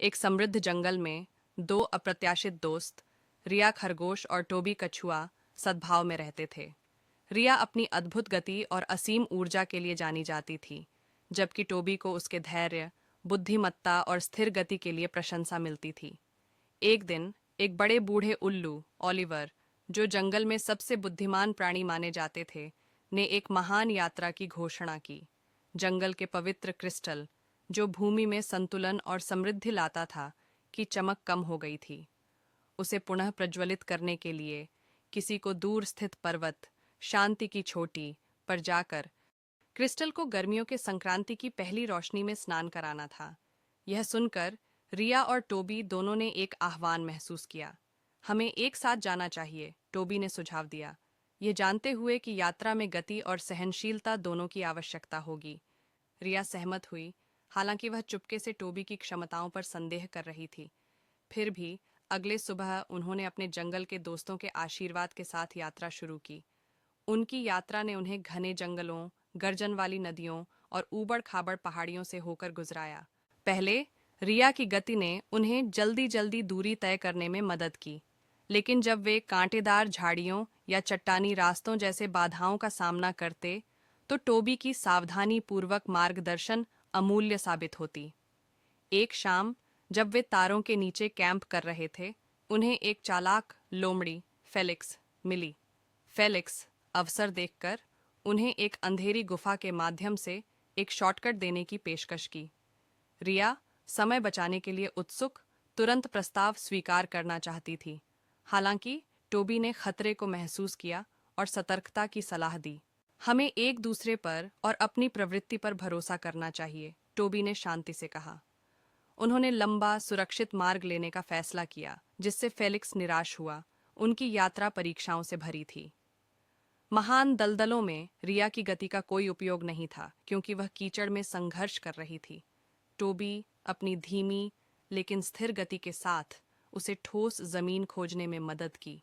एक समृद्ध जंगल में दो अप्रत्याशित दोस्त, रिया खरगोश और टोबी कछुआ, सद्भाव में रहते थे। रिया अपनी अद्भुत गति और असीम ऊर्जा के लिए जानी जाती थी, जबकि टोबी को उसके धैर्य, बुद्धिमत्ता और स्थिर गति के लिए प्रशंसा मिलती थी। एक दिन एक बड़े बूढ़े उल्लू, ओलिवर, जो जंगल में सबसे बुद्धिमान प्राणी माने जाते थे, ने एक महान यात्रा की घोषणा की। जंगल के पवित्र क्रिस्टल, जो भूमि में संतुलन और समृद्धि लाता था, की चमक कम हो गई थी। उसे पुनः प्रज्वलित करने के लिए किसी को दूर स्थित पर्वत, शांति की चोटी पर जाकर क्रिस्टल को गर्मियों के संक्रांति की पहली रोशनी में स्नान कराना था। यह सुनकर रिया और टोबी दोनों ने एक आह्वान महसूस किया। हमें एक साथ जाना चाहिए, टोबी ने सुझाव दिया, ये जानते हुए कि यात्रा में गति और सहनशीलता दोनों की आवश्यकता होगी। रिया सहमत हुई, हालांकि वह चुपके से टोबी की क्षमताओं पर संदेह कर रही थी। फिर भी अगले सुबह उन्होंने अपने जंगल के दोस्तों के आशीर्वाद के साथ यात्रा शुरू की। उनकी यात्रा ने उन्हें घने जंगलों, गर्जन वाली नदियों और ऊबड़ खाबड़ पहाड़ियों से होकर गुजराया। पहले रिया की गति ने उन्हें जल्दी जल्दी दूरी तय करने में मदद की, लेकिन जब वे कांटेदार झाड़ियों या चट्टानी रास्तों जैसे बाधाओं का सामना करते, तो टोबी की सावधानी पूर्वक मार्गदर्शन अमूल्य साबित होती। एक शाम जब वे तारों के नीचे कैंप कर रहे थे, उन्हें एक चालाक लोमड़ी, फेलिक्स, मिली। फेलिक्स अवसर देखकर उन्हें एक अंधेरी गुफा के माध्यम से एक शॉर्टकट देने की पेशकश की। रिया समय बचाने के लिए उत्सुक, तुरंत प्रस्ताव स्वीकार करना चाहती थी। हालांकि टोबी ने खतरे को महसूस किया और सतर्कता की सलाह दी। हमें एक दूसरे पर और अपनी प्रवृत्ति पर भरोसा करना चाहिए, टोबी ने शांति से कहा। उन्होंने लंबा, सुरक्षित मार्ग लेने का फैसला किया, जिससे फेलिक्स निराश हुआ। उनकी यात्रा परीक्षाओं से भरी थी। महान दलदलों में रिया की गति का कोई उपयोग नहीं था, क्योंकि वह कीचड़ में संघर्ष कर रही थी। टोबी अपनी धीमी लेकिन स्थिर गति के साथ उसे ठोस जमीन खोजने में मदद की।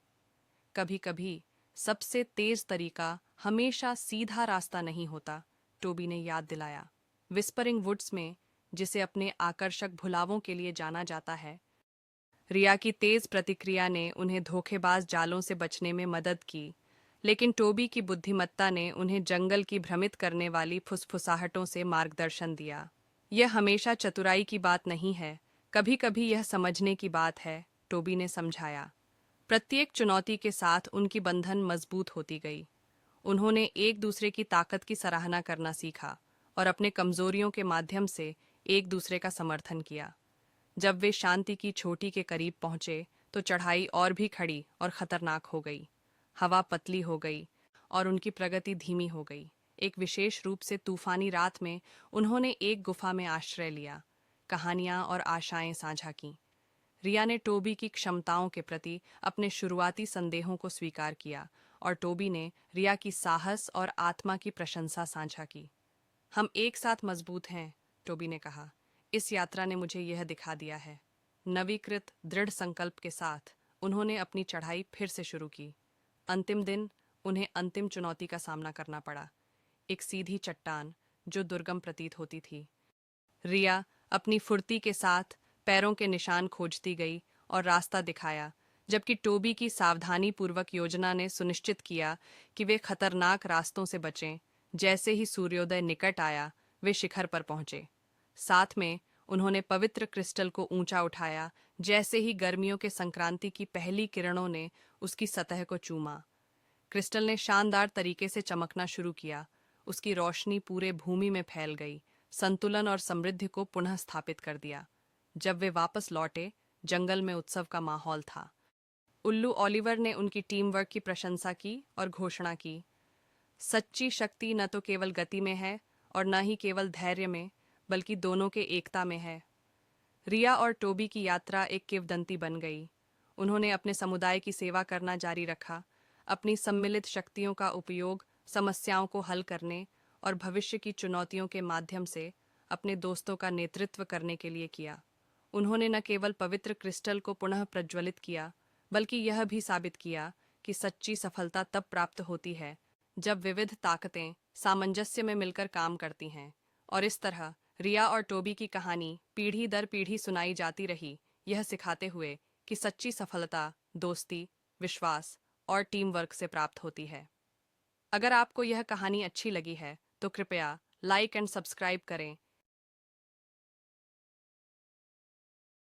कभी कभी सबसे तेज तरीका हमेशा सीधा रास्ता नहीं होता, टोबी ने याद दिलाया। विस्परिंग वुड्स में, जिसे अपने आकर्षक भुलावों के लिए जाना जाता है, रिया की तेज प्रतिक्रिया ने उन्हें धोखेबाज जालों से बचने में मदद की, लेकिन टोबी की बुद्धिमत्ता ने उन्हें जंगल की भ्रमित करने वाली फुसफुसाहटों से मार्गदर्शन दिया। यह हमेशा चतुराई की बात नहीं है, कभी कभी यह समझने की बात है, टोबी ने समझाया। प्रत्येक चुनौती के साथ उनकी बंधन मजबूत होती गई। उन्होंने एक दूसरे की ताकत की सराहना करना सीखा और अपने कमजोरियों के माध्यम से एक दूसरे का समर्थन किया। जब वे शांति की चोटी के करीब पहुंचे, तो चढ़ाई और भी खड़ी और खतरनाक हो गई। हवा पतली हो गई और उनकी प्रगति धीमी हो गई। एक विशेष रूप से तूफानी रात में उन्होंने एक गुफा में आश्रय लिया, कहानियां और आशाएं साझा की। रिया ने टोबी की क्षमताओं के प्रति अपने शुरुआती संदेहों को स्वीकार किया और टोबी ने रिया की साहस और आत्मा की प्रशंसा साझा की। हम एक साथ मजबूत हैं, टोबी ने कहा। इस यात्रा ने मुझे यह दिखा दिया है। नवीकृत दृढ़ संकल्प के साथ उन्होंने अपनी चढ़ाई फिर से शुरू की। अंतिम दिन उन्हें अंतिम चुनौती का सामना करना पड़ा, एक सीधी चट्टान जो दुर्गम प्रतीत होती थी। रिया अपनी फुर्ती के साथ पैरों के निशान खोजती गई और रास्ता दिखाया, जबकि टोबी की सावधानी पूर्वक योजना ने सुनिश्चित किया कि वे खतरनाक रास्तों से बचें। जैसे ही सूर्योदय निकट आया, वे शिखर पर पहुंचे। साथ में उन्होंने पवित्र क्रिस्टल को ऊंचा उठाया। जैसे ही गर्मियों के संक्रांति की पहली किरणों ने उसकी सतह को चूमा, क्रिस्टल ने शानदार तरीके से चमकना शुरू किया। उसकी रोशनी पूरे भूमि में फैल गई, संतुलन और समृद्धि को पुनः स्थापित कर दिया। जब वे वापस लौटे, जंगल में उत्सव का माहौल था। उल्लू ओलिवर ने उनकी टीम वर्क की प्रशंसा की और घोषणा की, सच्ची शक्ति न तो केवल गति में है और न ही केवल धैर्य में, बल्कि दोनों के एकता में है। रिया और टोबी की यात्रा एक किंवदंती बन गई। उन्होंने अपने समुदाय की सेवा करना जारी रखा, अपनी सम्मिलित शक्तियों का उपयोग समस्याओं को हल करने और भविष्य की चुनौतियों के माध्यम से अपने दोस्तों का नेतृत्व करने के लिए किया। उन्होंने न केवल पवित्र क्रिस्टल को पुनः प्रज्वलित किया, बल्कि यह भी साबित किया कि सच्ची सफलता तब प्राप्त होती है जब विविध ताकतें सामंजस्य में मिलकर काम करती हैं। और इस तरह रिया और टोबी की कहानी पीढ़ी दर पीढ़ी सुनाई जाती रही, यह सिखाते हुए कि सच्ची सफलता दोस्ती, विश्वास और टीम वर्क से प्राप्त होती है। अगर आपको यह कहानी अच्छी लगी है तो कृपया लाइक एंड सब्सक्राइब करें